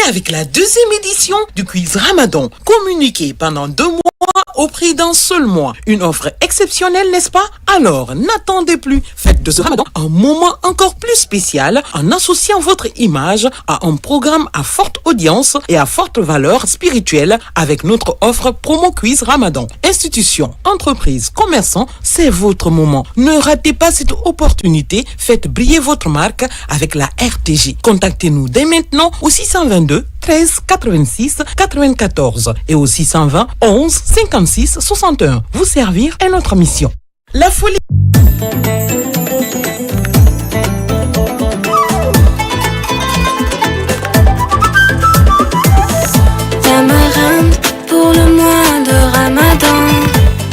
avec la deuxième édition du quiz Ramadan. Communiqué pendant 2 mois au prix d'un seul mois. Une offre exceptionnelle, n'est-ce pas? Alors, n'attendez plus. Faites de ce Ramadan un moment encore plus spécial en associant votre image à un programme à forte audience et à forte valeur spirituelle avec notre offre promo quiz Ramadan. Institutions, entreprises, commerçants, c'est votre moment. Ne ratez pas cette opportunité. Faites briller votre marque avec la RTG. Contactez-nous dès maintenant au 622 13 86 94 et au 620 11 56 61. Vous servir est notre mission. La folie. Tamarinde pour le mois de Ramadan.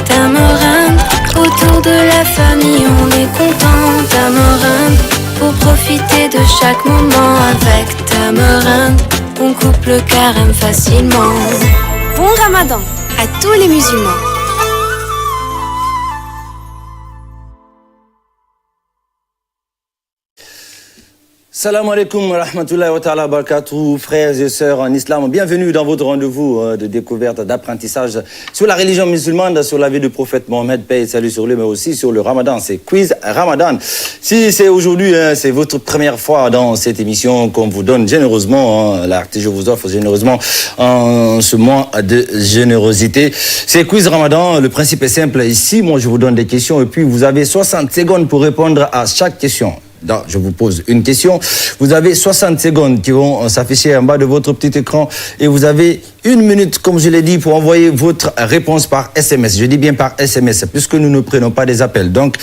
Tamarinde, autour de la famille on est content. Tamarinde, pour profiter de chaque moment avec Tamarinde. On coupe le carême facilement. Bon Ramadan à tous les musulmans. Salam alaikum wa rahmatullahi wa ta'ala barakatuh, frères et sœurs en islam. Bienvenue dans votre rendez-vous de découverte, d'apprentissage sur la religion musulmane, sur la vie du prophète Mohammed, paix et salut sur lui, mais aussi sur le Ramadan. C'est Quiz Ramadan. Si c'est aujourd'hui, c'est votre première fois dans cette émission qu'on vous donne généreusement, la RTG vous offre généreusement en ce mois de générosité. C'est Quiz Ramadan. Le principe est simple. Ici, moi, je vous donne des questions et puis vous avez 60 secondes pour répondre à chaque question. Donc, je vous pose une question. Vous avez 60 secondes qui vont s'afficher en bas de votre petit écran et vous avez 1 minute, comme je l'ai dit, pour envoyer votre réponse par SMS. Je dis bien par SMS, puisque nous ne prenons pas des appels. Donc,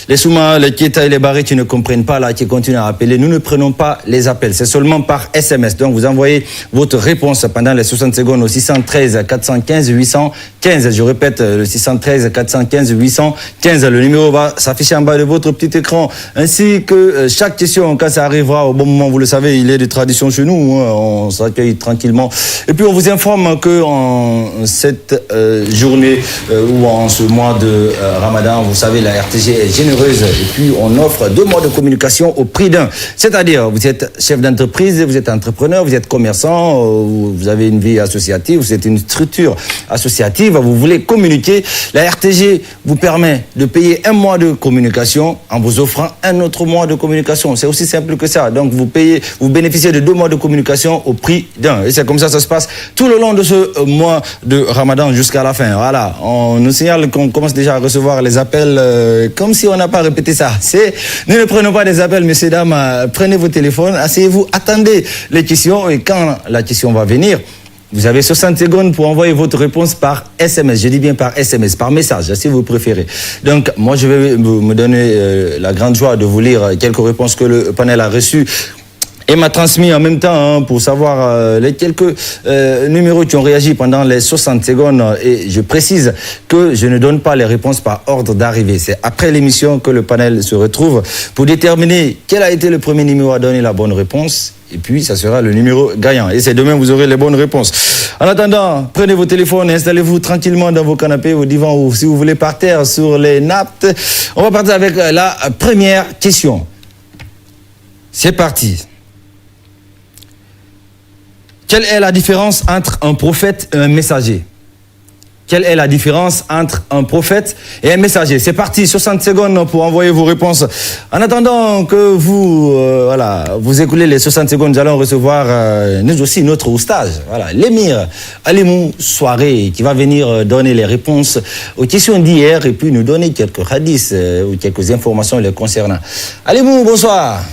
les Souma, les Kieta et les Barré qui ne comprennent pas, là, qui continuent à appeler, nous ne prenons pas les appels. C'est seulement par SMS. Donc, vous envoyez votre réponse pendant les 60 secondes au 613 415 815. Je répète, le 613 415 815. Le numéro va s'afficher en bas de votre petit écran. Ainsi que chaque question, quand ça arrivera au bon moment, vous le savez, il est de tradition chez nous. Hein, on s'accueille tranquillement. Et puis, on vous informe que en cette journée ou en ce mois de Ramadan, vous savez, la RTG est généreuse et puis on offre 2 mois de communication au prix d'un. C'est-à-dire, vous êtes chef d'entreprise, vous êtes entrepreneur, vous êtes commerçant, vous avez une vie associative, vous êtes une structure associative, vous voulez communiquer. La RTG vous permet de payer 1 mois de communication en vous offrant un autre mois de communication. C'est aussi simple que ça. Donc, vous bénéficiez de 2 mois de communication au prix d'un. Et c'est comme ça que ça se passe tout le long de ce mois de Ramadan jusqu'à la fin. Voilà, on nous signale qu'on commence déjà à recevoir les appels comme si on n'a pas répété ça. Nous ne prenons pas des appels, messieurs, dames. Prenez vos téléphones, asseyez-vous, attendez les questions et quand la question va venir, vous avez 60 secondes pour envoyer votre réponse par SMS. Je dis bien par SMS, par message, si vous préférez. Donc, moi, je vais me donner la grande joie de vous lire quelques réponses que le panel a reçues et m'a transmis en même temps pour savoir les quelques numéros qui ont réagi pendant les 60 secondes. Et je précise que je ne donne pas les réponses par ordre d'arrivée. C'est après l'émission que le panel se retrouve pour déterminer quel a été le premier numéro à donner la bonne réponse. Et puis, ça sera le numéro gagnant. Et c'est demain, vous aurez les bonnes réponses. En attendant, prenez vos téléphones et installez-vous tranquillement dans vos canapés, vos divans ou si vous voulez par terre sur les nappes. On va partir avec la première question. C'est parti. Quelle est la différence entre un prophète et un messager? Quelle est la différence entre un prophète et un messager? C'est parti, 60 secondes pour envoyer vos réponses. En attendant que vous écoulez les 60 secondes, nous allons recevoir nous aussi notre oustage, l'émir Alimou Soirée, qui va venir donner les réponses aux questions d'hier et puis nous donner quelques hadiths ou quelques informations les concernant. Alimou, bonsoir.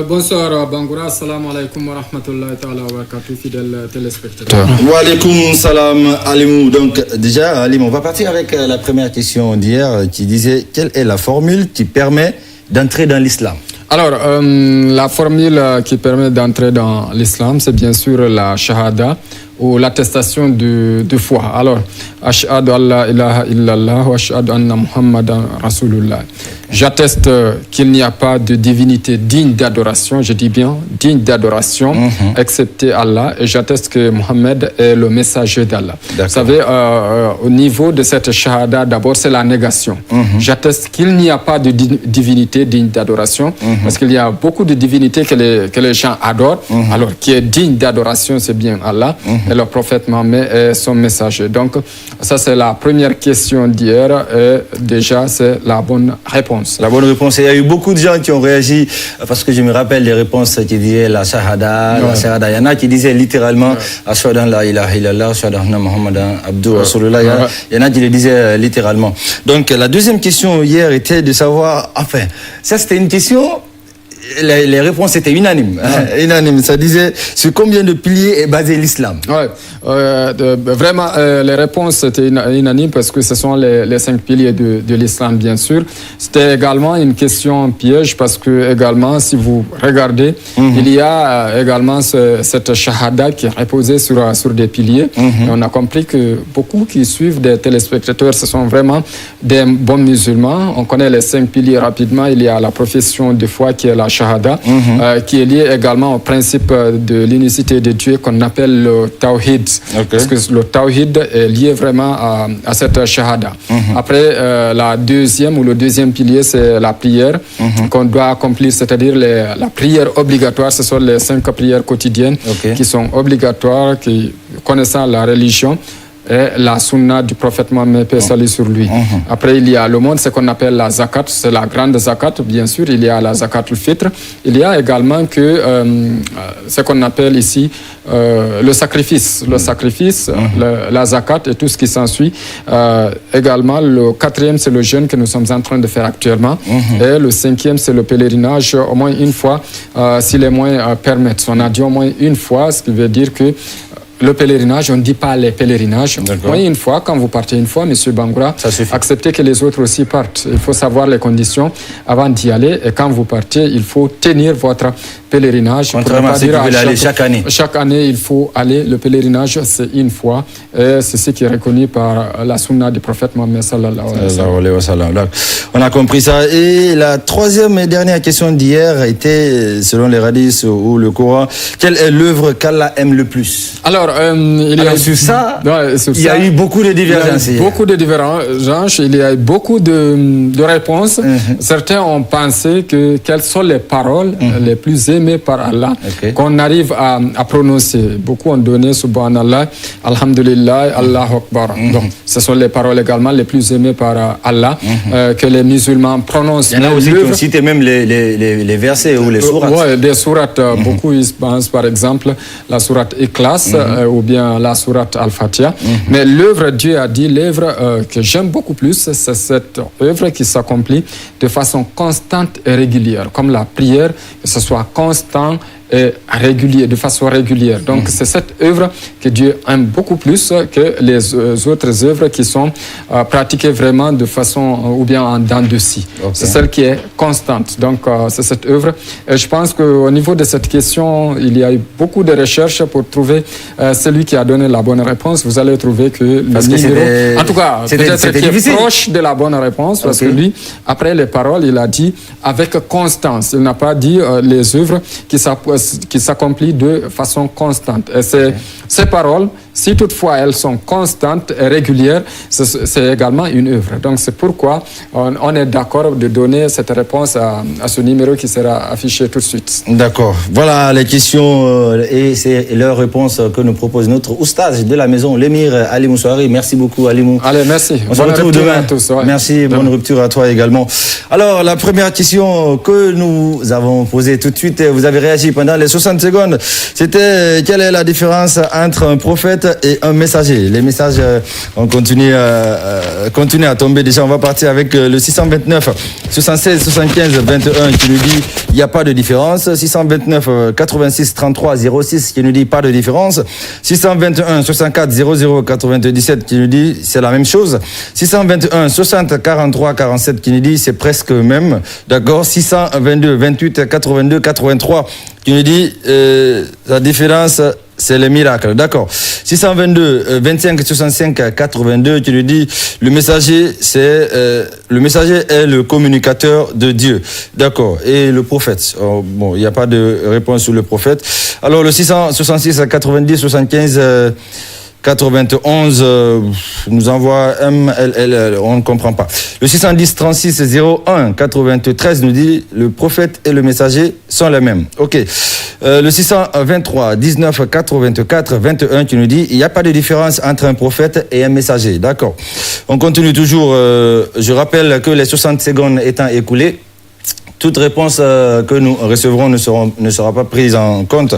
Bonsoir Bangoura, salam alaikum wa rahmatullahi ta'ala wa barakatuh, fidèles téléspectateurs. Wa alaikum salam Alimou. Donc déjà, Alimou, on va partir avec la première question d'hier qui disait quelle est la formule qui permet d'entrer dans l'islam? Alors, la formule qui permet d'entrer dans l'islam, c'est bien sûr la shahada ou l'attestation de foi. Alors, Ashhadu an la ilaha illallah wa ashhadu anna Muhammadan Rasulullah. J'atteste qu'il n'y a pas de divinité digne d'adoration, je dis bien digne d'adoration, excepté Allah. Et j'atteste que Mohammed est le messager d'Allah. Vous savez, au niveau de cette shahada, d'abord, c'est la négation. J'atteste qu'il n'y a pas de divinité digne d'adoration, parce qu'il y a beaucoup de divinités que les gens adorent. Alors, qui est digne d'adoration, c'est bien Allah. Et le prophète Mohammed est son messager. Donc, ça, c'est la première question d'hier. Et déjà, c'est la bonne réponse. La bonne réponse. Il y a eu beaucoup de gens qui ont réagi, parce que je me rappelle les réponses qui disaient la shahada, la shahada. Il y en a qui disaient littéralement Ashhadu an la ilaha illallah, ashhadu anna Muhammadan abduhu rasulullah. Il y en a qui le disaient littéralement. Donc la deuxième question hier était de savoir, enfin, ça c'était une question. Les réponses étaient unanimes. Unanimes. Ça disait sur combien de piliers est basé l'islam. Ouais, vraiment, les réponses étaient unanimes parce que ce sont les 5 piliers de l'islam, bien sûr. C'était également une question piège parce que, également, si vous regardez, il y a également cette shahada qui est reposée sur des piliers. Et on a compris que beaucoup qui suivent des téléspectateurs, ce sont vraiment des bons musulmans. On connaît les 5 piliers rapidement. Il y a la profession de foi qui est la shahada, qui est lié également au principe de l'unicité de Dieu qu'on appelle le tawhid. Parce que le tawhid est lié vraiment à cette shahada. Après, la deuxième ou le deuxième pilier, c'est la prière qu'on doit accomplir, c'est-à-dire la prière obligatoire. Ce sont les 5 prières quotidiennes qui sont obligatoires, qui connaissant la religion et la sunna du prophète Mohammed, paix et salut sur lui. Après, il y a le monde, ce qu'on appelle la zakat, c'est la grande zakat, bien sûr. Il y a la zakat al-fitr. Il y a également ce qu'on appelle ici le sacrifice. Le sacrifice, la zakat et tout ce qui s'ensuit. Également, le 4e, c'est le jeûne que nous sommes en train de faire actuellement. Et le 5e, c'est le pèlerinage, au moins une fois, si les moyens permettent. On a dit au moins une fois, ce qui veut dire que le pèlerinage, on ne dit pas les pèlerinages. Oui, une fois, quand vous partez une fois, M. Bangoura, acceptez que les autres aussi partent. Il faut savoir les conditions avant d'y aller. Et quand vous partez, il faut tenir votre pèlerinage. Contrairement à ce que vous voulez aller chaque année. Chaque année, il faut aller. Le pèlerinage, c'est une fois. Et c'est ce qui est reconnu par la sunna du prophète Mohammed sallallahu alayhi wa sallam. On a compris ça. Et la troisième et dernière question d'hier était, selon les hadiths ou le Coran, quelle est l'œuvre qu'Allah aime le plus? Alors, il y a eu beaucoup de divergences. Beaucoup de divergences. Il y a eu beaucoup de réponses. Certains ont pensé quelles sont les paroles les plus aimées par Allah qu'on arrive à prononcer. Beaucoup ont donné Subhanallah, Alhamdulillah, Allahu Akbar. Donc, ce sont les paroles également les plus aimées par Allah que les musulmans prononcent. Il y en a aussi qui ont cité même les versets ou les sourates. Oui, des sourates. Beaucoup ils pensent par exemple la sourate Ikhlas ou bien la sourate Al-Fatiha. Mais l'œuvre, Dieu a dit, l'œuvre que j'aime beaucoup plus, c'est cette œuvre qui s'accomplit de façon constante et régulière, comme la prière, que ce soit constant et régulier, de façon régulière. Donc, c'est cette œuvre que Dieu aime beaucoup plus que les autres œuvres qui sont pratiquées vraiment de façon, ou bien en dents de scie. C'est celle qui est constante. Donc, c'est cette œuvre. Et je pense qu'au niveau de cette question, il y a eu beaucoup de recherches pour trouver celui qui a donné la bonne réponse. Vous allez trouver que le numéro... En tout cas, peut-être qu'il est proche de la bonne réponse, parce que lui, après les paroles, il a dit avec constance. Il n'a pas dit les œuvres qui s'accomplit de façon constante. Et ces paroles, si toutefois elles sont constantes et régulières, c'est également une œuvre. Donc c'est pourquoi on est d'accord de donner cette réponse à ce numéro qui sera affiché tout de suite. D'accord. Voilà les questions et c'est leur réponse que nous propose notre oustaz de la maison, l'émir Ali Moussouari. Merci beaucoup Alimou. Allez, merci. On se retrouve demain. À tous, merci, bonne rupture à toi également. Alors la première question que nous avons posée tout de suite, vous avez réagi pendant les 60 secondes, c'était quelle est la différence entre un prophète et un messager? Les messages ont continué à tomber. Déjà, on va partir avec le 629 76 75 21 qui nous dit il n'y a pas de différence. 629 86 33 06 qui nous dit pas de différence. 621 64 00 97 qui nous dit c'est la même chose. 621 60 43 47 qui nous dit c'est presque même. D'accord. 622 28 82 83 qui nous dit la différence c'est le miracle, d'accord. 622 25 65 82, tu nous dis le messager est le communicateur de Dieu, d'accord. Et le prophète, bon, il n'y a pas de réponse sur le prophète. Alors le 666 90 75 91 nous envoie MLL, on ne comprend pas. Le 610 36 01 93 nous dit le prophète et le messager sont les mêmes. Ok. Le 623 19 84 21 qui nous dit il n'y a pas de différence entre un prophète et un messager. D'accord. On continue toujours. Je rappelle que les 60 secondes étant écoulées, toute réponse que nous recevrons ne sera pas prise en compte.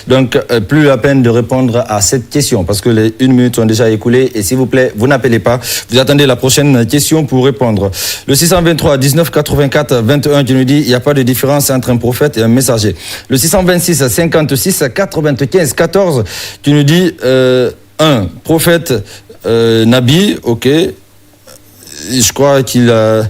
Donc, plus la peine de répondre à cette question parce que les 1 minute sont déjà écoulées. Et s'il vous plaît, vous n'appelez pas. Vous attendez la prochaine question pour répondre. Le 623 19 84 21 qui nous dit il n'y a pas de différence entre un prophète et un messager. Le 626 56 95 14 qui nous dit un prophète Nabi, ok. Je crois qu'il a...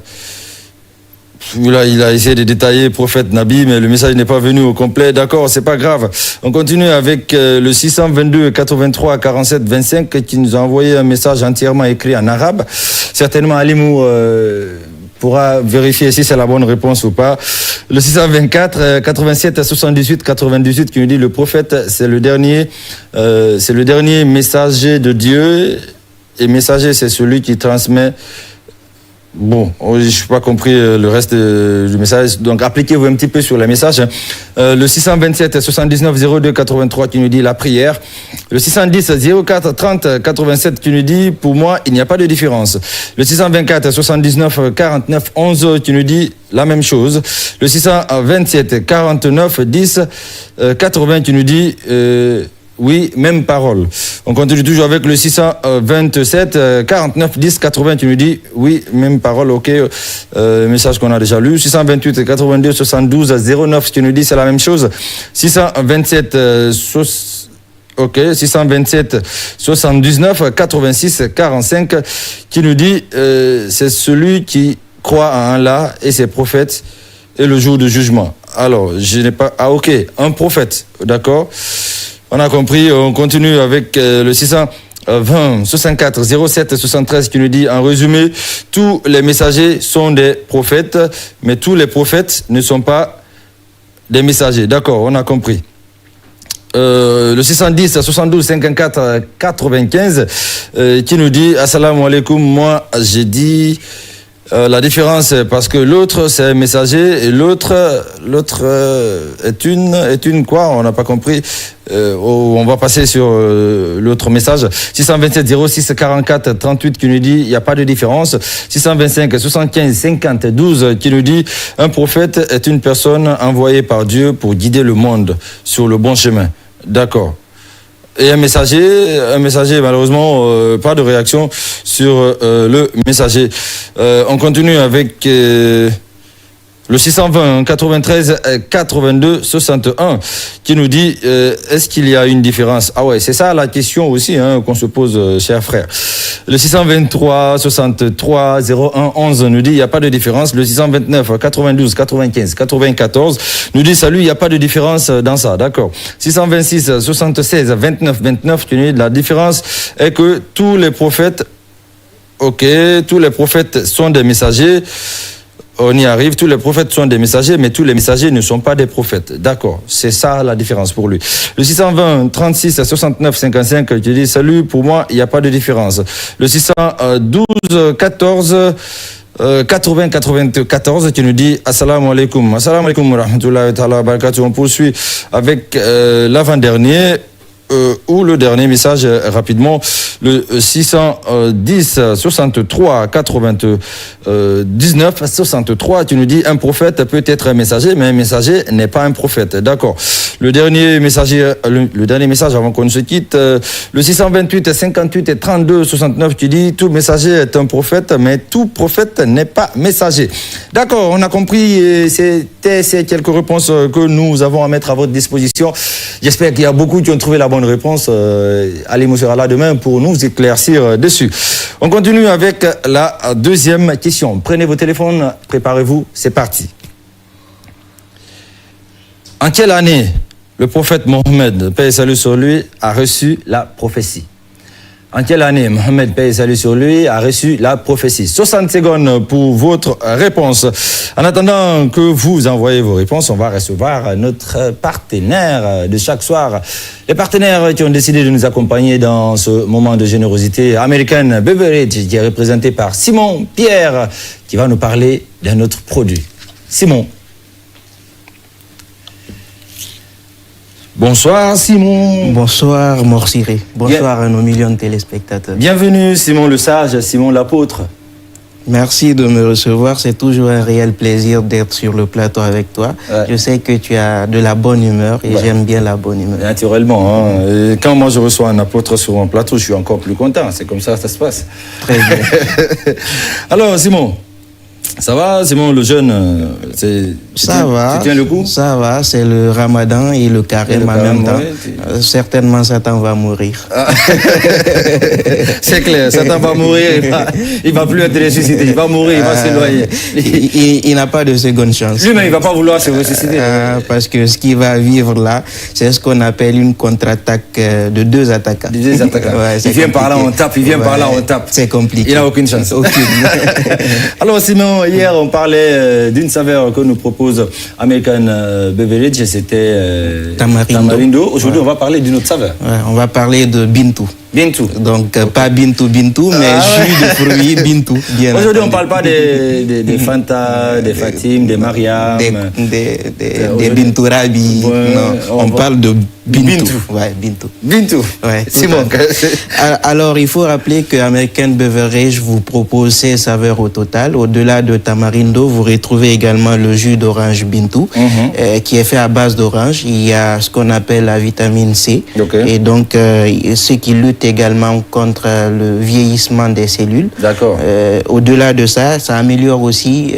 Là, il a essayé de détailler prophète Nabi, mais le message n'est pas venu au complet. D'accord, c'est pas grave. On continue avec le 622 83 47 25 qui nous a envoyé un message entièrement écrit en arabe. Certainement, Alimou pourra vérifier si c'est la bonne réponse ou pas. Le 624 87 78 98 qui nous dit le prophète, c'est le dernier messager de Dieu. Et messager, c'est celui qui transmet. Bon, je n'ai pas compris le reste du message. Donc, appliquez-vous un petit peu sur les messages. Le 627 79 02 83 qui nous dit la prière. Le 610 04 30 87 qui nous dit pour moi, il n'y a pas de différence. Le 624 79 49 11 qui nous dit la même chose. Le 627 49 10 80 qui nous dit... oui, même parole. On continue toujours avec le 627 49 10 80 qui nous dit oui, même parole, ok. Message qu'on a déjà lu. 628 82 72 09 qui nous dit c'est la même chose. 627 ok, 627 79 86 45 qui nous dit c'est celui qui croit en Allah et ses prophètes et le jour du jugement. Alors, je n'ai pas... Ah ok, un prophète, d'accord. On a compris, on continue avec le 620 64 07 73 qui nous dit en résumé, tous les messagers sont des prophètes, mais tous les prophètes ne sont pas des messagers. D'accord, on a compris. Le 610 72 54 95 qui nous dit assalamu alaikum, moi j'ai dit... la différence, parce que l'autre, c'est un messager et l'autre est une quoi? On n'a pas compris. On va passer sur l'autre message. 627 06 44 38 qui nous dit il n'y a pas de différence. 625 75 50 12 qui nous dit un prophète est une personne envoyée par Dieu pour guider le monde sur le bon chemin. D'accord. Et un messager malheureusement, pas de réaction sur le messager. On continue avec le 620 93 82 61 qui nous dit est-ce qu'il y a une différence? Ah ouais, c'est ça la question aussi qu'on se pose, chers frères. Le 623 63 01 11 nous dit il n'y a pas de différence. Le 629 92 95 94 nous dit salut, il n'y a pas de différence dans ça, d'accord. 626 76 29 29 qui nous dit la différence est que tous les prophètes, ok, tous les prophètes sont des messagers. On y arrive, tous les prophètes sont des messagers, mais tous les messagers ne sont pas des prophètes. D'accord, c'est ça la différence pour lui. Le 620 36 69 55 qui dit salut, pour moi, il n'y a pas de différence. Le 612 14 80 94 qui nous dit assalamu alaikum. Assalamu alaikum wa rahmatullahi wa barakatuh. On poursuit avec l'avant-dernier. Ou le dernier message rapidement, le 610 63 99 63 tu nous dis un prophète peut être un messager, mais un messager n'est pas un prophète. D'accord. Le dernier message avant qu'on se quitte, le 628 58 et 32 69 tu dis tout messager est un prophète, mais tout prophète n'est pas messager. D'accord, on a compris. C'était ces quelques réponses que nous avons à mettre à votre disposition. J'espère qu'il y a beaucoup qui ont trouvé la bonne réponse. Alimou sera là demain pour nous éclaircir dessus. On continue avec la deuxième question. Prenez vos téléphones, préparez-vous, c'est parti. En quelle année le prophète Mohammed, paix et salut sur lui, a reçu la prophétie? En quelle année Mohammed, paix et salut sur lui, a reçu la prophétie? 60 secondes pour votre réponse. En attendant que vous envoyez vos réponses, on va recevoir notre partenaire de chaque soir. Les partenaires qui ont décidé de nous accompagner dans ce moment de générosité, American Beverage, qui est représenté par Simon Pierre, qui va nous parler d'un autre produit. Simon. Bonsoir Simon. Bonsoir Morsiré. Bonsoir à nos millions de téléspectateurs. Bienvenue Simon le sage, Simon l'apôtre. Merci de me recevoir. C'est toujours un réel plaisir d'être sur le plateau avec toi. Ouais. Je sais que tu as de la bonne humeur et j'aime bien la bonne humeur. Naturellement. Hein. Et quand moi je reçois un apôtre sur mon plateau, je suis encore plus content. C'est comme ça que ça se passe. Très bien. Alors Simon, ça va Simon le jeune? Ça va. Tu tiens le coup? Ça va, c'est le ramadan et le carême en même temps. Certainement Satan va mourir. Ah. C'est clair, Satan va mourir. Il va plus être ressuscité. Il va mourir, il va s'éloigner. Il n'a pas de seconde chance. Lui-même, il ne va pas vouloir se ressusciter. Parce que ce qu'il va vivre là, c'est ce qu'on appelle une contre-attaque de deux attaquants. De deux attaquants. Ouais, il vient par là, on tape. Il vient par là, on tape. C'est compliqué. Il n'a aucune chance. Aucune. Alors Simon, hier on parlait d'une saveur que nous propose American Beverage, c'était Tamarindo. Aujourd'hui, on va parler d'une autre saveur. Ouais, on va parler de Bintu. Bintu. Donc, pas Bintu, mais jus de fruits Bintu. Aujourd'hui, on ne parle pas des Fanta, des Fatim, des Mariam. Des Bintu Rabi. Non, on parle de Bintu. Ouais, Bintu. Bintu. Ouais, c'est bon. Alors, il faut rappeler que American Beverage vous propose 16 saveurs au total. Au-delà de Tamarindo, vous retrouvez également le jus d'orange Bintu, qui est fait à base d'orange. Il y a ce qu'on appelle la vitamine C. Okay. Et donc, ce qui lutte également contre le vieillissement des cellules. D'accord. Au-delà de ça, ça améliore aussi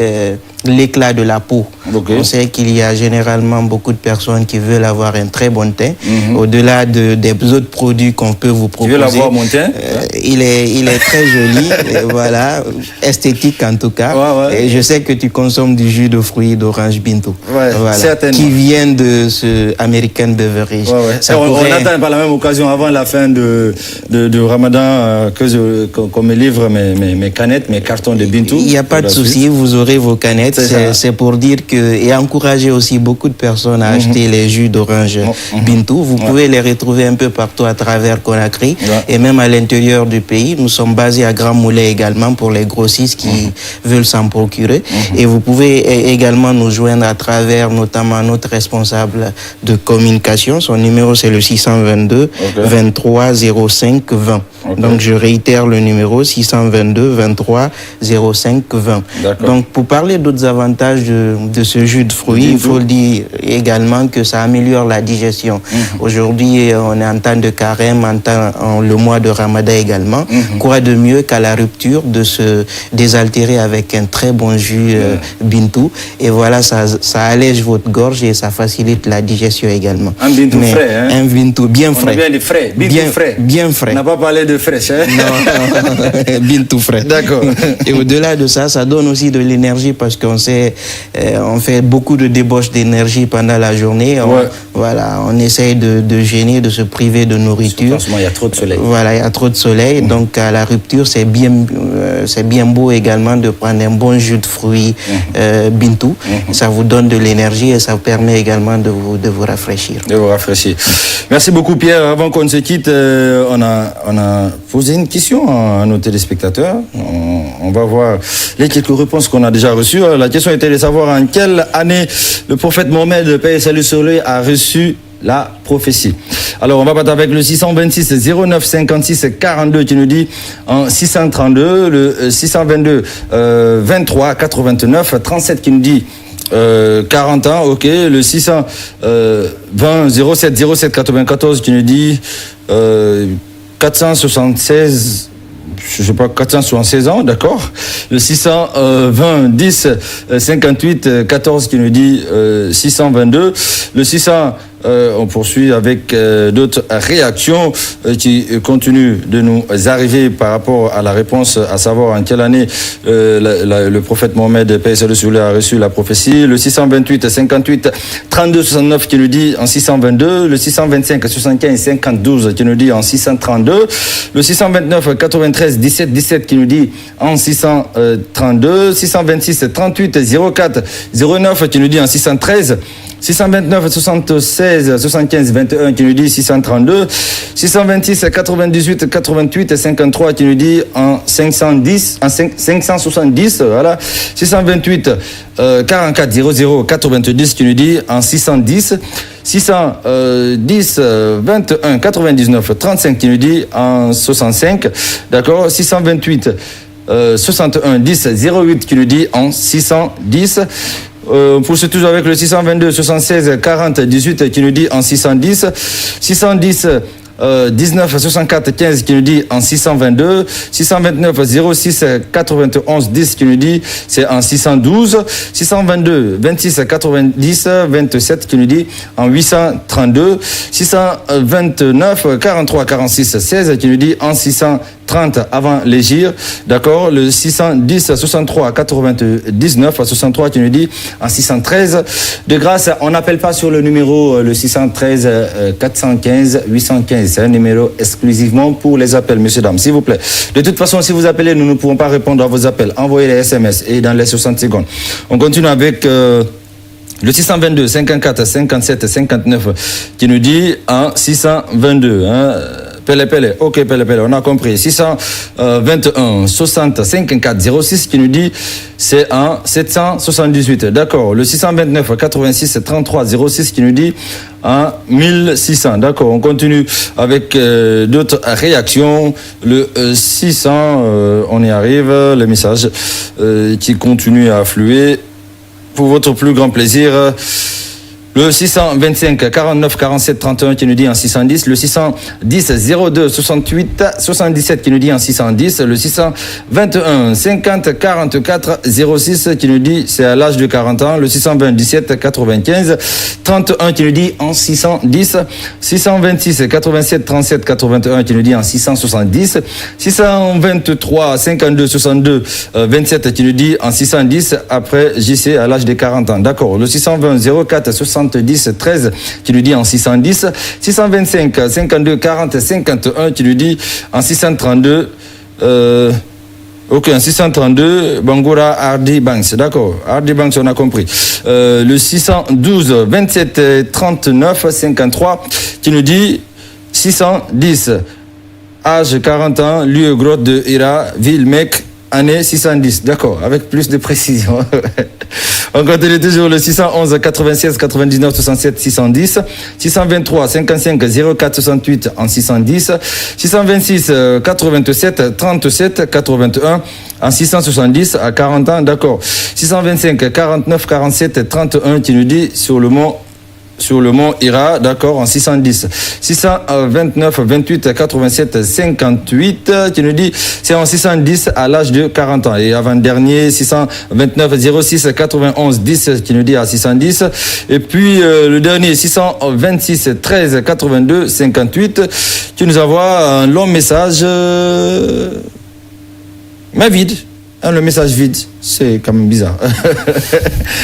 l'éclat de la peau. Okay. On sait qu'il y a généralement beaucoup de personnes qui veulent avoir un très bon teint. Au-delà des autres produits qu'on peut vous proposer. Tu veux l'avoir, mon teint? Il est très joli, voilà, esthétique en tout cas. Ouais. Et je sais que tu consommes du jus de fruits d'orange Bintu. Ouais, voilà, certainement. Qui vient de ce American Beverage. On attend par la même occasion, avant la fin de Ramadan, qu'on me livre mes canettes, mes cartons de Bintu. Il n'y a pas de souci, vous aurez vos canettes. C'est pour dire que, et encourager aussi beaucoup de personnes à acheter les jus d'orange Bintu. Vous pouvez les retrouver un peu partout à travers Conakry et même à l'intérieur du pays. Nous sommes basés à Grand Moulin également pour les grossistes qui veulent s'en procurer. Et vous pouvez également nous joindre à travers notamment notre responsable de communication. Son numéro c'est le 622 23 05 20. Donc je réitère le numéro 622 23 05 20. Donc pour parler d'autres avantages de ce jus de fruits, il faut le dire également que ça améliore la digestion. Aujourd'hui, on est en temps de carême, le mois de Ramadan également. Quoi de mieux qu'à la rupture de se désaltérer avec un très bon jus Bintu. Et voilà, ça allège votre gorge et ça facilite la digestion également. Un Bintu frais, hein? Un Bintu bien frais. On a bien des frais, Bintu frais. Bien frais. On n'a pas parlé de fraîche, hein? Non, Bintu frais. D'accord. Et au-delà de ça, ça donne aussi de l'énergie parce qu'on sait, on fait beaucoup de débauches d'énergie pendant la journée. Voilà, on essaye de gêner, de se priver de nourriture. Franchement, il y a trop de soleil. Voilà, il y a trop de soleil. Donc, à la rupture, c'est bien beau également de prendre un bon jus de fruits Bintu. Ça vous donne de l'énergie et ça permet également de vous rafraîchir. De vous rafraîchir. Merci beaucoup, Pierre. Avant qu'on se quitte, on a posé une question à nos téléspectateurs. On va voir les quelques réponses qu'on a déjà reçues. La question était de savoir en quelle année le prophète Mohammed, paix et salut sur lui, a reçu la prophétie. Alors, on va partir avec le 626 09 56 42 qui nous dit en 632, le 622 23 89, 37 qui nous dit 40 ans, ok, le 620 07 94 qui nous dit 476, je sais pas, 476 ans, d'accord. Le 620 10 58 14 qui nous dit 622. Le 600 On poursuit avec d'autres réactions qui continuent de nous arriver par rapport à la réponse, à savoir en quelle année le prophète Mohammed, paix et salut sur lui, a reçu la prophétie. Le 628 58 32 69 qui nous dit en 622. Le 625 75 52 qui nous dit en 632. Le 629 93 17 17 qui nous dit en 632. 626 38 04 09 qui nous dit en 613. 629 76 75 21 qui nous dit 632, 626 98 88 53 qui nous dit en 570, voilà, 628 44 00 90 qui nous dit en 610, 610 21 99 35 qui nous dit en 65, d'accord, 628 61 10 08 qui nous dit en 610. On poursuit toujours avec le 622 76 40 18 qui nous dit en 610, 610 19 64 15 qui nous dit en 622, 629 06 91 10 qui nous dit c'est en 612, 622 26 90 27 qui nous dit en 832, 629 43 46 16 qui nous dit en 630 avant l'Égir, d'accord, le 610 63 99 63 qui nous dit en 613. De grâce, on n'appelle pas sur le numéro le 613 415 815. C'est un numéro exclusivement pour les appels, messieurs, dames, s'il vous plaît. De toute façon, si vous appelez, nous ne pouvons pas répondre à vos appels. Envoyez les SMS et dans les 60 secondes. On continue avec le 622 54 57 59 qui nous dit en 622. Pele, ok, Pele, on a compris. 621 60 54 06 qui nous dit c'est en 778. D'accord. Le 629 86 33 06 qui nous dit en 1600. D'accord. On continue avec d'autres réactions. Le 600, on y arrive. Le message qui continue à affluer. Pour votre plus grand plaisir. Le 625 49 47 31 qui nous dit en 610, le 610 02 68 77 qui nous dit en 610, le 621 50 44 06 qui nous dit c'est à l'âge de 40 ans, le 620 17 95 31 qui nous dit en 610, 626 87 37 81 qui nous dit en 670, 623 52 62 27 qui nous dit en 610 après JC à l'âge de 40 ans. D'accord. Le 620 04 60 10 13 qui nous dit en 610, 625 52 40 51 qui nous dit en 632 ok, en 632 Bangoura Hardy Banks, d'accord, Hardy Banks, on a compris. Le 612 27 39 53 qui nous dit 610 âge 40 ans, lieu grotte de Hira, ville Mecque, année 610, d'accord, avec plus de précision. On continue toujours le 611 96 99 67 610, 623 55 04 68 en 610, 626 87 37 81 en 670 à 40 ans, d'accord. 625 49 47 31 qui nous dit sur le mont Hira, d'accord, en 610. 629 28 87 58 qui nous dit c'est en 610 à l'âge de 40 ans. Et avant-dernier 629 06 91 10 qui nous dit à 610. Et puis le dernier 626 13 82 58 qui nous envoie un long message mais vide. Le message vide, c'est quand même bizarre.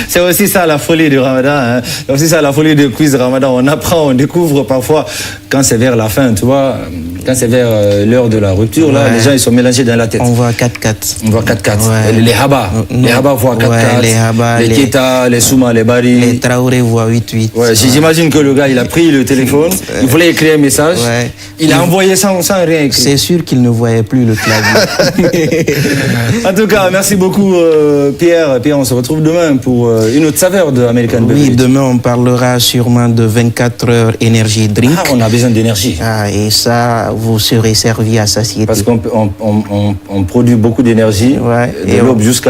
C'est aussi ça la folie du Ramadan. Hein. C'est aussi ça la folie du quiz Ramadan. On apprend, on découvre parfois quand c'est vers la fin, tu vois, quand c'est vers l'heure de la rupture, là, les gens ils sont mélangés dans la tête. On voit 4-4. On voit 4-4. Ouais. Les Haba. Les Haba voient 4-4. Ouais, les Keta, les Souma, les Bari. Les Traoré voient 8-8. Ouais, j'imagine que le gars, il a pris le téléphone, il voulait écrire un message, il a envoyé sans rien écrire. C'est sûr qu'il ne voyait plus le clavier. En tout cas, merci beaucoup Pierre. Pierre, on se retrouve demain pour une autre saveur de American Beverage. Oui, demain on parlera sûrement de 24 heures énergie drink. Ah, on a besoin d'énergie. Ah, et ça, vous serez servi à satiété. Parce qu'on produit beaucoup d'énergie, de l'aube jusqu'au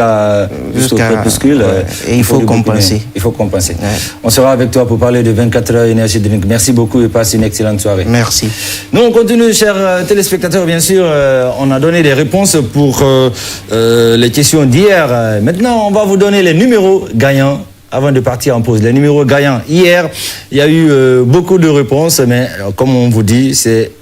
crépuscule. Et il faut compenser. Il faut compenser. Ouais. On sera avec toi pour parler de 24 heures énergie drink. Merci beaucoup et passe une excellente soirée. Merci. Nous, on continue, chers téléspectateurs, bien sûr. On a donné des réponses pour les questions d'hier. Maintenant, on va vous donner les numéros gagnants avant de partir en pause. Les numéros gagnants. Hier, il y a eu beaucoup de réponses, mais comme on vous dit, c'est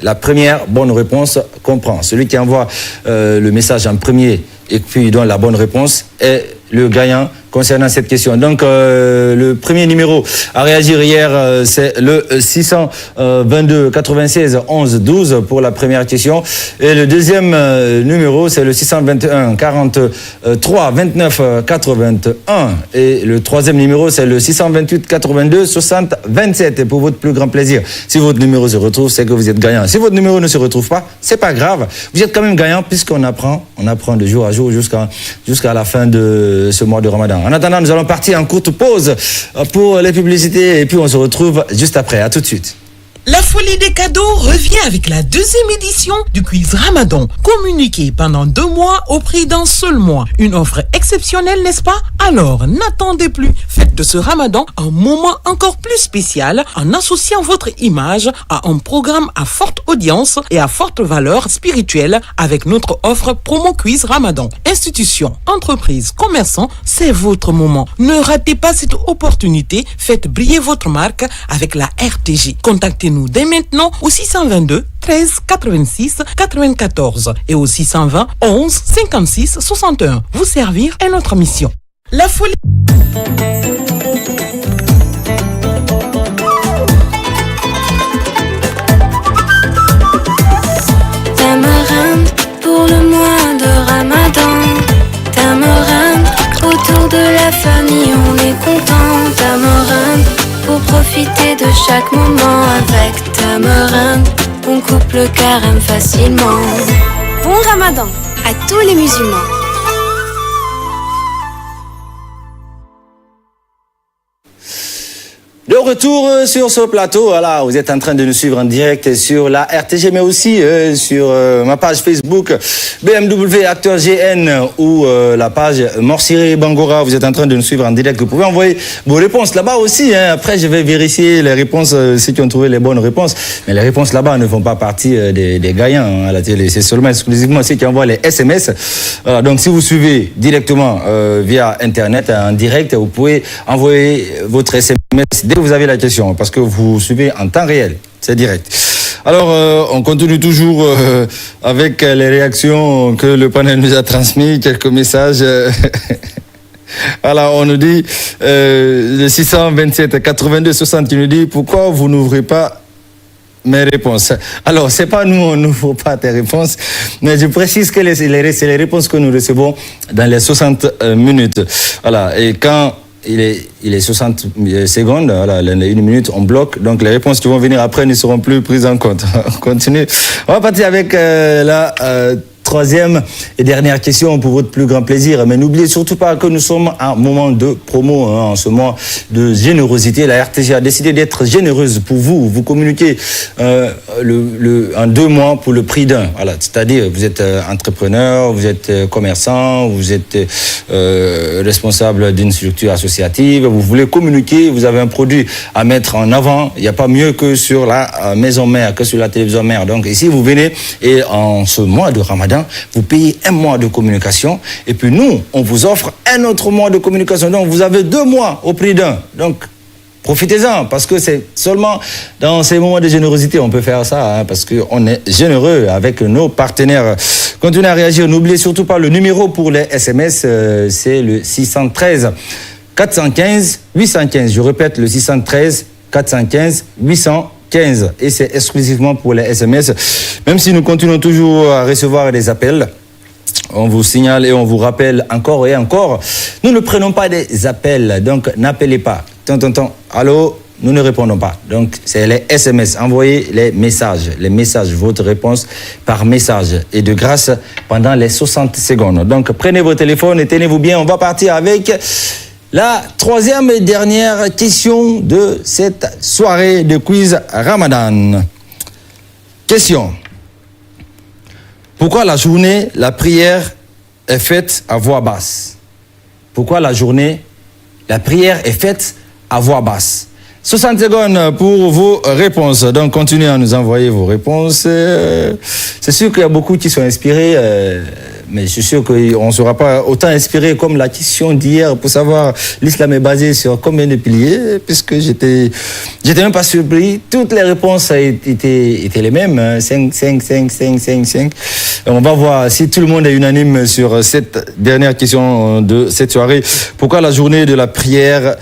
la première bonne réponse qu'on prend. Celui qui envoie le message en premier et puis donne la bonne réponse est le gagnant concernant cette question. Donc, le premier numéro à réagir hier, c'est le 622 96 11 12 pour la première question. Et le deuxième numéro, c'est le 621 43 29 81. Et le troisième numéro, c'est le 628 82 60 27. Et pour votre plus grand plaisir, si votre numéro se retrouve, c'est que vous êtes gagnant. Si votre numéro ne se retrouve pas, c'est pas grave. Vous êtes quand même gagnant puisqu'on apprend de jour à jour jusqu'à la fin de ce mois de Ramadan. En attendant, nous allons partir en courte pause pour les publicités et puis on se retrouve juste après. À tout de suite. La folie des cadeaux revient avec la deuxième édition du quiz Ramadan. Communiqué pendant 2 mois au prix d'un seul mois. Une offre exceptionnelle, n'est-ce pas? Alors, n'attendez plus. Faites de ce Ramadan un moment encore plus spécial en associant votre image à un programme à forte audience et à forte valeur spirituelle avec notre offre promo quiz Ramadan. Institutions, entreprises, commerçants, c'est votre moment. Ne ratez pas cette opportunité. Faites briller votre marque avec la RTG. Contactez-nous dès maintenant au 622 13 86 94 et au 620 11 56 61. Vous servir est notre mission. La folie. Tamarinde pour le mois de Ramadan. Tamarinde, autour de la famille on est content. Tamarinde, pour profiter de chaque moment avec Tamarinde, on coupe le carême facilement. Bon Ramadan à tous les musulmans. De retour sur ce plateau, voilà, vous êtes en train de nous suivre en direct sur la RTG, mais aussi sur ma page Facebook BMW Acteur GN ou la page Morsiré Bangora. Vous êtes en train de nous suivre en direct. Vous pouvez envoyer vos réponses là-bas aussi. Hein. Après, je vais vérifier les réponses, ceux qui ont trouvé les bonnes réponses. Mais les réponses là-bas ne font pas partie des gagnants à la télé. C'est seulement exclusivement ceux qui envoient les SMS. Donc, si vous suivez directement via Internet en direct, vous pouvez envoyer votre SMS dès que vous avez la question, parce que vous suivez en temps réel, c'est direct. Alors, on continue toujours avec les réactions que le panel nous a transmises, quelques messages. Alors, on nous dit, le 627 82 60 qui nous dit, pourquoi vous n'ouvrez pas mes réponses? Alors, c'est pas nous, on n'ouvre pas tes réponses, mais je précise que c'est les réponses que nous recevons dans les 60 minutes. Voilà, et quand il est 60 secondes, voilà, 1 minute, on bloque. Donc les réponses qui vont venir après ne seront plus prises en compte. On continue. On va partir avec la troisième et dernière question pour votre plus grand plaisir. Mais n'oubliez surtout pas que nous sommes à un moment de promo, hein, en ce mois de générosité. La RTG a décidé d'être généreuse pour vous. Vous communiquez en 2 mois pour le prix d'un. Voilà, c'est-à-dire vous êtes entrepreneur, vous êtes commerçant, vous êtes responsable d'une structure associative, vous voulez communiquer, vous avez un produit à mettre en avant. Il n'y a pas mieux que sur la maison mère, que sur la télévision mère. Donc ici, vous venez et en ce mois de Ramadan, vous payez 1 mois de communication et puis nous, on vous offre un autre mois de communication. Donc, vous avez 2 mois au prix d'un. Donc, profitez-en parce que c'est seulement dans ces moments de générosité on peut faire ça, hein, parce qu'on est généreux avec nos partenaires. Continuez à réagir. N'oubliez surtout pas le numéro pour les SMS, c'est le 613 415 815. Je répète, le 613 415 815. Et c'est exclusivement pour les SMS. Même si nous continuons toujours à recevoir des appels, on vous signale et on vous rappelle encore et encore, nous ne prenons pas des appels, donc n'appelez pas. Allô, nous ne répondons pas. Donc c'est les SMS, envoyez les messages, votre réponse par message et de grâce pendant les 60 secondes. Donc prenez vos téléphones et tenez-vous bien, on va partir avec la troisième et dernière question de cette soirée de quiz Ramadan. Question. Pourquoi la journée, la prière est faite à voix basse? Pourquoi la journée, la prière est faite à voix basse? 60 secondes pour vos réponses. Donc, continuez à nous envoyer vos réponses. C'est sûr qu'il y a beaucoup qui sont inspirés, mais je suis sûr qu'on ne sera pas autant inspiré comme la question d'hier pour savoir l'islam est basé sur combien de piliers, puisque j'étais même pas surpris. Toutes les réponses étaient les mêmes. 5. On va voir si tout le monde est unanime sur cette dernière question de cette soirée. Pourquoi la journée, la prière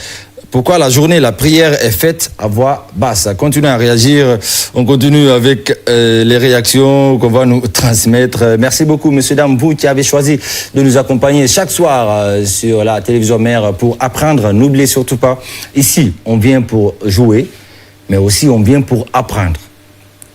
est faite à voix basse? Continuez à réagir. On continue avec les réactions qu'on va nous transmettre. Merci beaucoup, messieurs, dames, vous qui avez choisi de nous accompagner chaque soir sur la télévision mère pour apprendre. N'oubliez surtout pas, ici, on vient pour jouer, mais aussi on vient pour apprendre.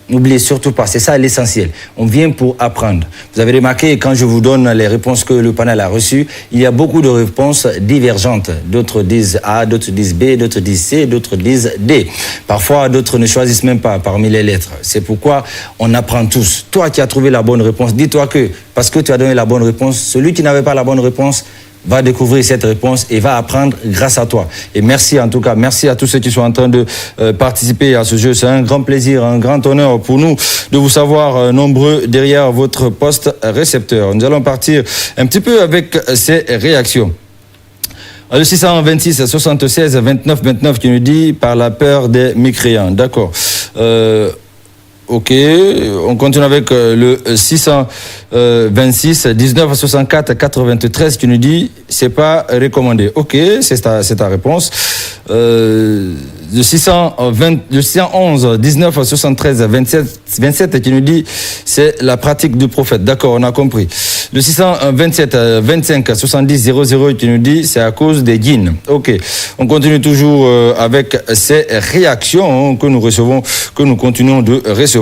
N'oubliez surtout pas, c'est ça l'essentiel. On vient pour apprendre. Vous avez remarqué, quand je vous donne les réponses que le panel a reçues, il y a beaucoup de réponses divergentes. D'autres disent A, d'autres disent B, d'autres disent C, d'autres disent D. Parfois, d'autres ne choisissent même pas parmi les lettres. C'est pourquoi on apprend tous. Toi qui as trouvé la bonne réponse, dis-toi que, parce que tu as donné la bonne réponse, celui qui n'avait pas la bonne réponse va découvrir cette réponse et va apprendre grâce à toi. Et merci en tout cas, merci à tous ceux qui sont en train de participer à ce jeu. C'est un grand plaisir, un grand honneur pour nous de vous savoir nombreux derrière votre poste récepteur. Nous allons partir un petit peu avec ces réactions. Le 626 76 29 29 qui nous dit par la peur des mécréants. D'accord. Ok, on continue avec le 626 19 64 93 qui nous dit c'est pas recommandé. Ok, c'est ta réponse. Le 611 19 73 27 qui nous dit c'est la pratique du prophète. D'accord, on a compris. Le 627 25 70 00 qui nous dit c'est à cause des djinns. Ok, on continue toujours avec ces réactions que nous recevons, que nous continuons de recevoir.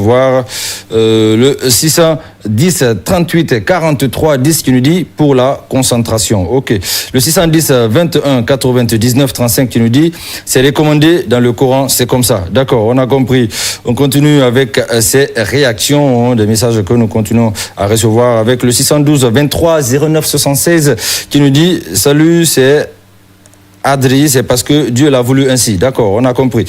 Le 610 38 43 10 qui nous dit pour la concentration. Ok. Le 610 21 99 35 qui nous dit c'est recommandé dans le Coran, c'est comme ça. D'accord, on a compris. On continue avec ces réactions, des messages que nous continuons à recevoir avec le 612 23 09 76 qui nous dit salut, c'est Adri, c'est parce que Dieu l'a voulu ainsi. D'accord, on a compris.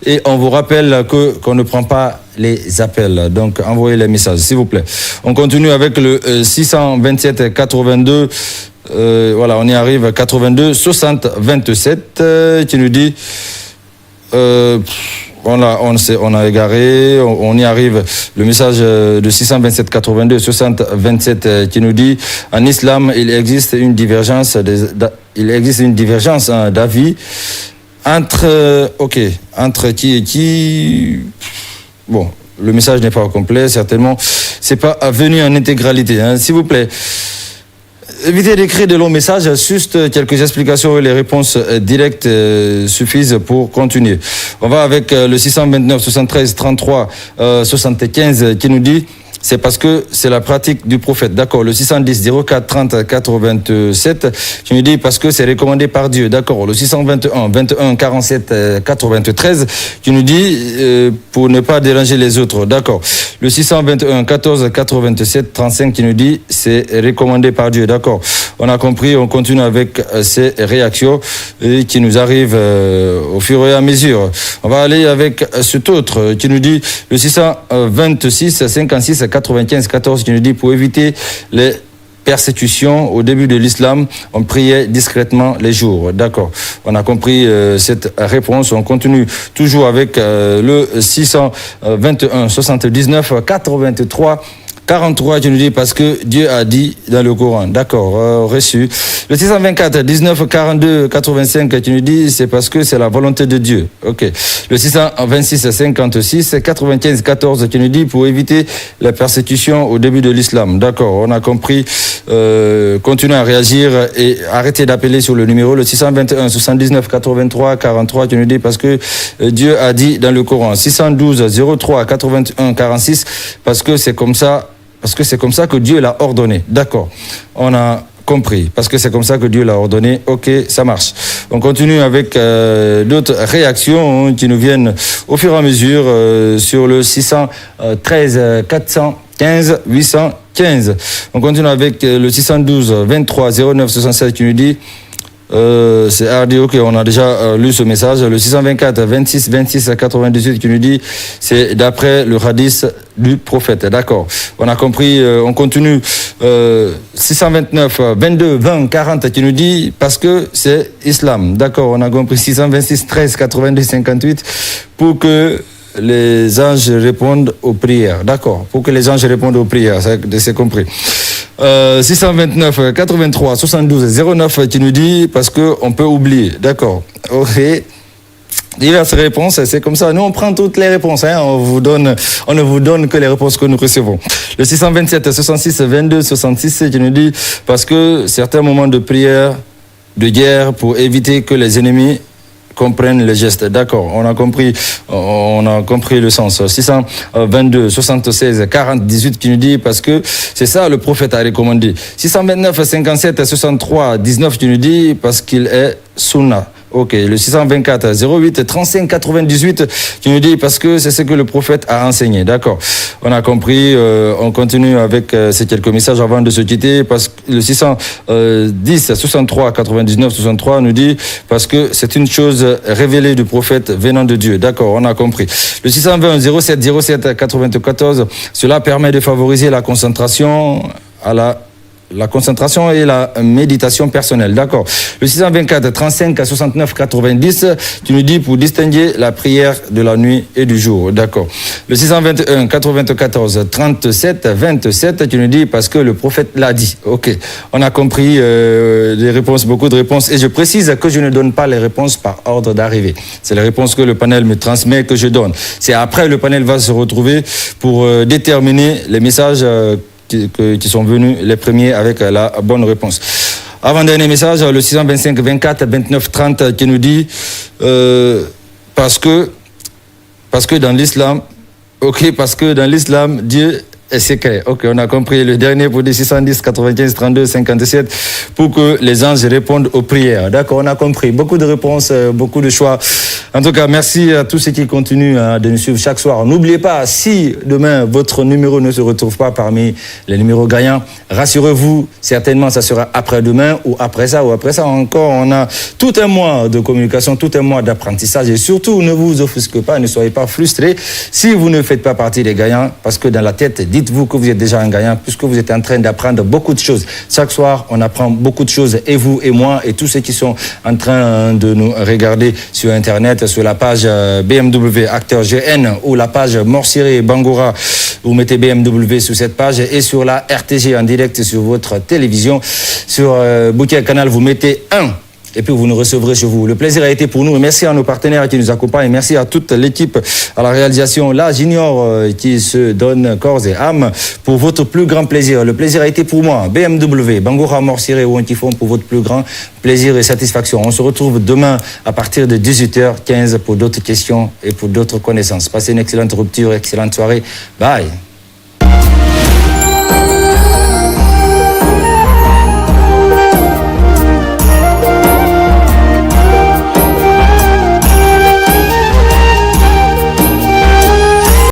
Et on vous rappelle qu'on ne prend pas les appels. Donc, envoyez les messages, s'il vous plaît. On continue avec le 627 82. Voilà, on y arrive. 82 60 27 qui nous dit... on a égaré, on y arrive. Le message de 627 82 60 27 qui nous dit en islam il existe une divergence d'avis entre qui et qui. Bon, le message n'est pas complet, certainement. C'est pas venu en intégralité, hein. S'il vous plaît. Évitez d'écrire de longs messages, juste quelques explications et les réponses directes suffisent pour continuer. On va avec le 629 73 33 75 qui nous dit c'est parce que c'est la pratique du prophète. D'accord. Le 610 04 30 87 qui nous dit parce que c'est recommandé par Dieu. D'accord. Le 621 21 47 93 qui nous dit pour ne pas déranger les autres. D'accord. Le 621 14 87 35 qui nous dit c'est recommandé par Dieu. D'accord. On a compris. On continue avec ces réactions qui nous arrivent au fur et à mesure. On va aller avec cet autre qui nous dit le 626 56 95 14 qui nous dit pour éviter les persécutions au début de l'islam, on priait discrètement les jours. D'accord. On a compris cette réponse. On continue toujours avec le 621 79 83 43 qui nous dit parce que Dieu a dit dans le Coran. D'accord, reçu. Le 624 19 42 85 qui nous dit c'est parce que c'est la volonté de Dieu. Ok. Le 626 56 95 14 qui nous dit pour éviter la persécution au début de l'islam. D'accord, on a compris. Continuez à réagir et arrêtez d'appeler sur le numéro le 621 79 83 43 qui nous dit parce que Dieu a dit dans le Coran. 612 03 81 46 parce que c'est comme ça. Parce que c'est comme ça que Dieu l'a ordonné. D'accord. On a compris. Parce que c'est comme ça que Dieu l'a ordonné. Ok, ça marche. On continue avec d'autres réactions qui nous viennent au fur et à mesure sur le 613 415 815. On continue avec le 612 23 09 76 qui nous dit C'est Hardy, ok, on a déjà lu ce message. Le 624, 26, 26 à 98 qui nous dit, c'est d'après le hadith du prophète. D'accord, on a compris, on continue. 629, 22, 20, 40 qui nous dit, parce que c'est islam. D'accord, on a compris. 626, 13, 82, 58, pour que les anges répondent aux prières. D'accord, pour que les anges répondent aux prières, c'est compris. 629, 83, 72, 09 qui nous dit parce qu'on peut oublier. D'accord. Ok. Diverses réponses, c'est comme ça. Nous, on prend toutes les réponses. Hein. On ne vous donne que les réponses que nous recevons. Le 627, 66, 22, 66 qui nous dit parce que certains moments de prière, de guerre, pour éviter que les ennemis comprennent le geste. D'accord, on a compris le sens. 622, 76, 40, 18 qui nous dit parce que c'est ça le prophète a recommandé. 629, 57, 63, 19 qui nous dit parce qu'il est sunna. Ok, le 624, 08, 35, 98 qui nous dit parce que c'est ce que le prophète a enseigné. D'accord, on a compris. On continue avec ces quelques messages avant de se quitter parce que le 610, 63, 99, 63 nous dit parce que c'est une chose révélée du prophète venant de Dieu. D'accord, on a compris. Le 620, 07, 07, 94, cela permet de favoriser la concentration la concentration et la méditation personnelle. D'accord. Le 624, 35 à 69, 90, tu nous dis pour distinguer la prière de la nuit et du jour. D'accord. Le 621, 94, 37, 27, tu nous dis parce que le prophète l'a dit. Ok. On a compris les réponses, beaucoup de réponses. Et je précise que je ne donne pas les réponses par ordre d'arrivée. C'est les réponses que le panel me transmet que je donne. C'est après le panel va se retrouver pour déterminer les messages qui sont venus les premiers avec la bonne réponse. Avant-dernier message, le 625, 24, 29, 30 qui nous dit parce que dans l'islam, Dieu est secret. Ok, on a compris. Le dernier pour des 610, 95, 32, 57 pour que les anges répondent aux prières. D'accord, on a compris. Beaucoup de réponses, beaucoup de choix. En tout cas, merci à tous ceux qui continuent de nous suivre chaque soir. N'oubliez pas, si demain votre numéro ne se retrouve pas parmi les numéros gagnants, rassurez-vous, certainement ça sera après-demain ou après ça encore. On a tout un mois de communication, tout un mois d'apprentissage et surtout, ne vous offusquez pas, ne soyez pas frustrés si vous ne faites pas partie des gagnants parce que dans la tête, dites-vous que vous êtes déjà un gagnant puisque vous êtes en train d'apprendre beaucoup de choses. Chaque soir, on apprend beaucoup de choses et vous et moi et tous ceux qui sont en train de nous regarder sur Internet, sur la page BMW Acteur GN ou la page Morciré Bangoura. Vous mettez BMW sur cette page et sur la RTG en direct sur votre télévision. Sur Bouquet Canal, vous mettez 1. Et puis vous nous recevrez chez vous. Le plaisir a été pour nous. Et merci à nos partenaires qui nous accompagnent. Merci à toute l'équipe à la réalisation. Là, j'ignore qui se donne corps et âme pour votre plus grand plaisir. Le plaisir a été pour moi. BMW, Bangoura, Morciré ou Antifon pour votre plus grand plaisir et satisfaction. On se retrouve demain à partir de 18h15 pour d'autres questions et pour d'autres connaissances. Passez une excellente rupture, excellente soirée. Bye.